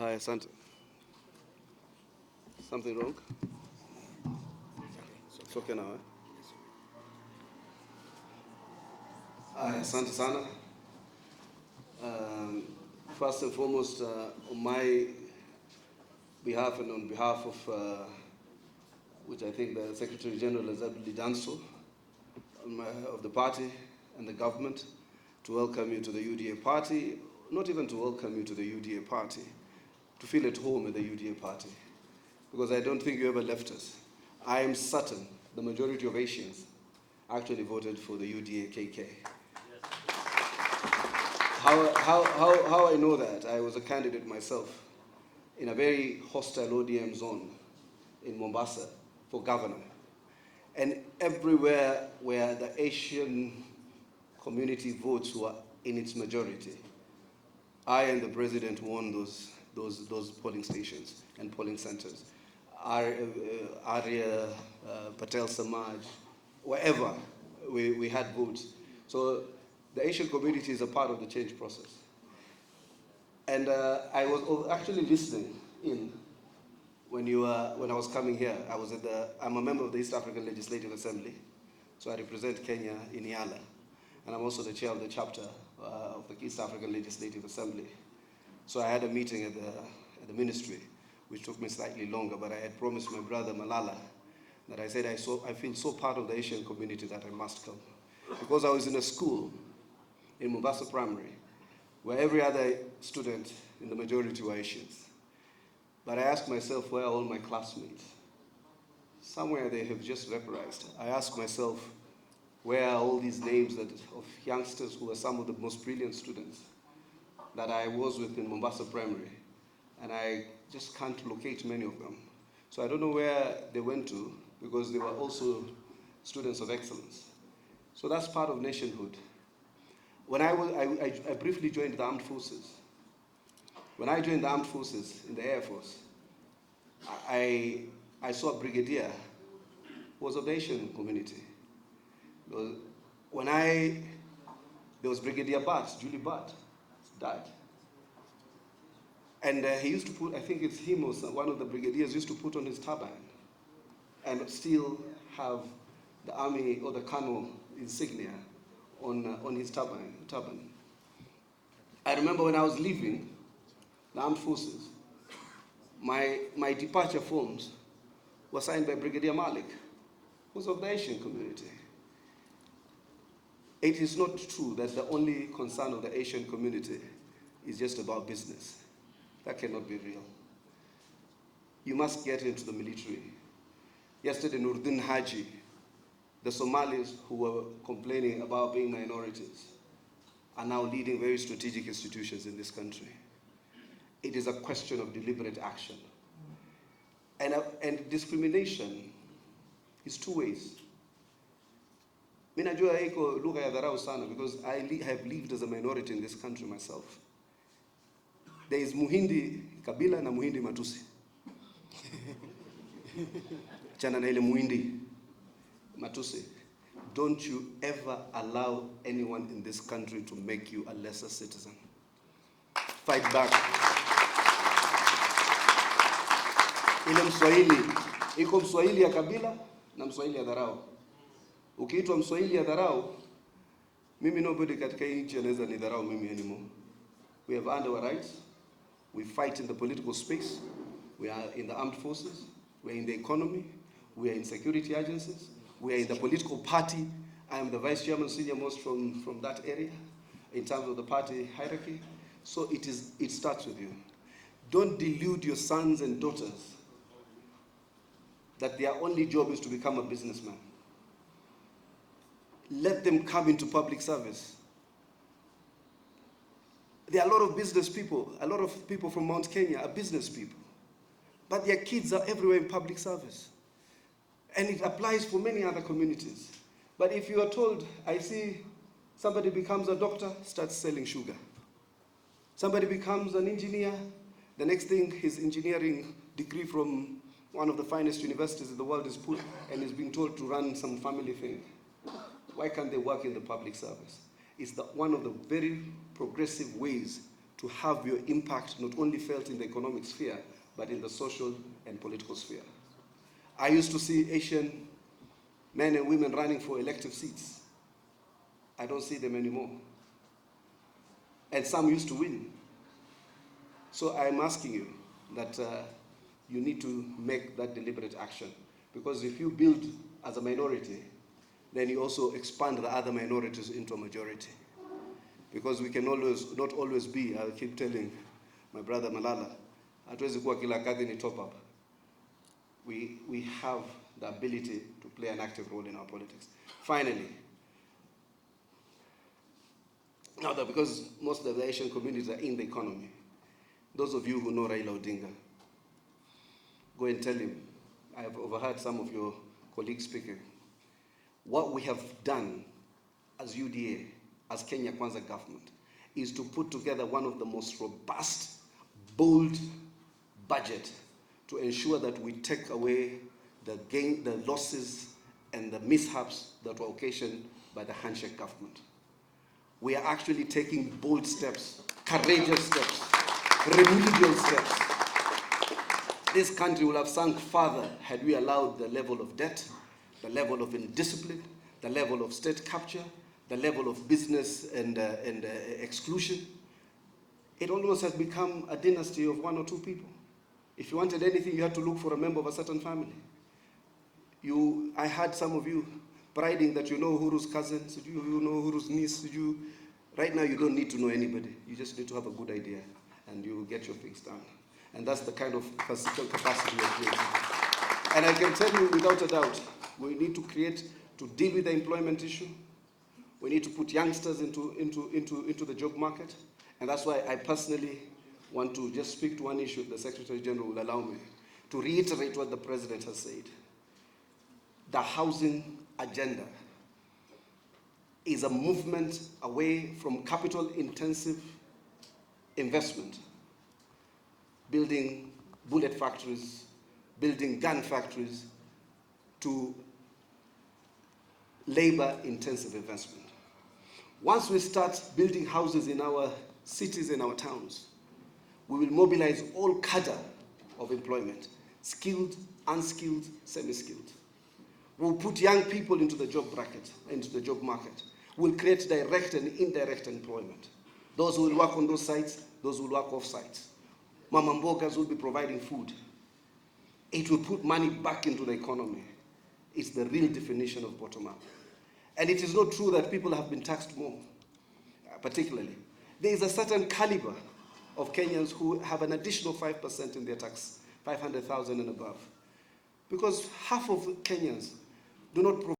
Hi, Asante. Something wrong? It's okay now, eh? Hi, Asante sana. First and foremost, on my behalf and on behalf of, which I think the Secretary General has ably done so, of the party and the government, to welcome you to the UDA party, not even to welcome you to the UDA party, to feel at home at the UDA party, because I don't think you ever left us. I am certain the majority of Asians actually voted for the UDA KK. How I know that? I was a candidate myself in a very hostile ODM zone in Mombasa for governor. And everywhere where the Asian community votes were in its majority, I and the president won those polling stations and polling centers. Arya, Patel Samaj, wherever we had votes. So the Asian community is a part of the change process. And I was actually listening in when I was coming here. I'm a member of the East African Legislative Assembly, so I represent Kenya in Yala, and I'm also the chair of the chapter of the East African Legislative Assembly. So I had a meeting at the ministry, which took me slightly longer, but I had promised my brother Malala that I said I feel so part of the Asian community that I must come. Because I was in a school in Mombasa Primary, where every other student in the majority were Asians. But I asked myself, where are all my classmates? Somewhere they have just vaporized. I asked myself, where are all these names of youngsters who were some of the most brilliant students that I was with in Mombasa Primary? And I just can't locate many of them. So I don't know where they went to, because they were also students of excellence. So that's part of nationhood. When I briefly joined the armed forces. When I joined the armed forces in the Air Force, I saw a brigadier who was of the Asian community. There was Brigadier Bart, Julie Bart, died. And he used to put, I think it's him or one of the brigadiers used to put on his turban and still have the army or the colonel insignia on his turban. I remember when I was leaving the armed forces, my departure forms were signed by Brigadier Malik, who was of the Asian community. It is not true that the only concern of the Asian community is just about business. That cannot be real. You must get into the military. Yesterday, Nurdin Haji, the Somalis who were complaining about being minorities, are now leading very strategic institutions in this country. It is a question of deliberate action. And discrimination is two ways. Mimi najua iko lugha ya dharau sana, because I have lived as a minority in this country myself. There is Muhindi Kabila na Muhindi Matusi. Chana na ile Muhindi Matusi. Don't you ever allow anyone in this country to make you a lesser citizen. Fight back. Ile Mswahili, iko Mswahili ya kabila na Mswahili ya dharau. Ukiitwa Mswahili ya dharau, mimi nobody katika hii nchi anaweza ni dharau mimi anymore. We have earned our rights. We fight in the political space. We are in the armed forces. We are in the economy. We are in security agencies. We are in the political party. I am the vice chairman, senior most from that area in terms of the party hierarchy. So it starts with you. Don't delude your sons and daughters that their only job is to become a businessman. Let them come into public service. There are a lot of business people, a lot of people from Mount Kenya are business people, but their kids are everywhere in public service. And it applies for many other communities. But if you are told, I see somebody becomes a doctor, starts selling sugar. Somebody becomes an engineer, the next thing his engineering degree from one of the finest universities in the world is put and is being told to run some family thing. Why can't they work in the public service? It's one of the very progressive ways to have your impact not only felt in the economic sphere, but in the social and political sphere. I used to see Asian men and women running for elective seats. I don't see them anymore. And some used to win. So I'm asking you that you need to make that deliberate action. Because if you build as a minority, then you also expand the other minorities into a majority. Because we can not always be, I keep telling my brother Malala, hatuwezi kuwa kila kadhi ni top up. We have the ability to play an active role in our politics. Finally, now that because most of the Asian communities are in the economy, those of you who know Raila Odinga, go and tell him, I have overheard some of your colleagues speaking, what we have done as UDA, as Kenya Kwanza government, is to put together one of the most robust, bold budget to ensure that we take away the losses and the mishaps that were occasioned by the handshake government. We are actually taking bold steps, courageous steps, remedial steps. This country would have sunk further had we allowed the level of debt, the level of indiscipline, the level of state capture, the level of business and exclusion. It almost has become a dynasty of one or two people. If you wanted anything, you had to look for a member of a certain family. I heard some of you priding that you know Uhuru's cousin, you know Uhuru's niece. Right now you don't need to know anybody. You just need to have a good idea and you will get your things done. And that's the kind of physical capacity we're creating. And I can tell you without a doubt, we need to deal with the employment issue. We need to put youngsters into the job market. And that's why I personally want to just speak to one issue, if the Secretary General will allow me, to reiterate what the President has said. The housing agenda is a movement away from capital-intensive investment, building bullet factories, building gun factories, to labor-intensive investment. Once we start building houses in our cities and our towns, we will mobilize all cadre of employment, skilled, unskilled, semi-skilled. We'll put young people into the job bracket, into the job market. We'll create direct and indirect employment. Those who will work on those sites, those who will work off sites. Mama mbogas will be providing food. It will put money back into the economy. It's the real definition of bottom-up. And it is not true that people have been taxed more, particularly. There is a certain caliber of Kenyans who have an additional 5% in their tax, 500,000 and above. Because half of Kenyans do not provide